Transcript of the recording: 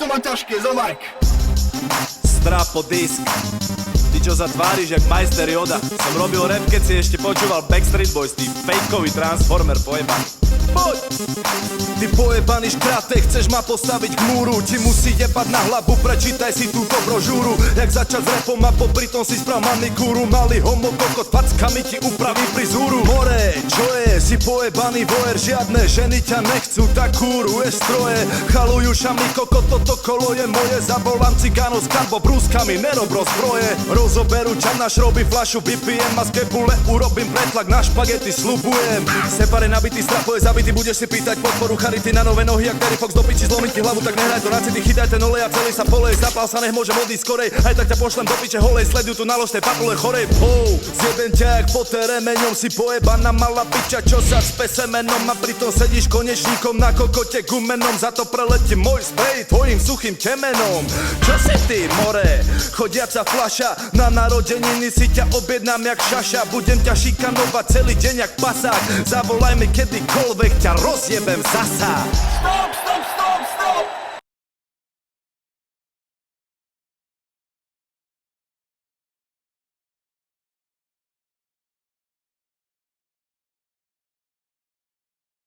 to má ťažké, zo Mike. Strapo disk. Ty čo sa tváriš jak majster Yoda. Som robil rap, keď si ešte počúval Backstreet Boys. Ty fejkový transformer pojebaný. Poď! Ty pojebaný škráte, chceš ma postaviť k múru. Ti musí jebať na hlavu, prečítaj si túto brožúru. Jak začať s rapom a popri tom si sprav manikúru. Malý homo kokot, fackami ti upraví frizúru. More, čo je, si pojebaný vojer. Žiadne ženy ťa nechcú, tak kúruješ stroje. Chalujú šami kokot, toto kolo je moje. Zavolám cigánov s karbo brúskami, nerob rozbroje. Rozoberú ťa na šroby, fľašu vypijem a z kebule urobím pretlak na špagety, sľubujem. Separe nabitý strach, je zabitý, budeš si pýtať podporu charity na nové nohy, jak Terry Fox do piči, zlomím ti hlavu, tak nehraj to na city, chytaj ten olej a celý sa polej, zapal sa, nech môžem odísť skorej, aj tak ťa pošlem do piče holej, sleduj tu na lož tej papule chorej, zjebem ťa jak po teremeňom, si pojebaná malá piča, čo sa spe semenom a pritom sedíš konečníkom na kokote gumenom, za to preletí môj sprej tvojim suchým temenom. Čo si ty, more, chodiaca fľaša, na narodeniny si ťa objednám jak šaša, budem ťa šikanovať celý deň jak pasák, zavolaj mi kedykoľvek ťa rozjebem zasa. Stop!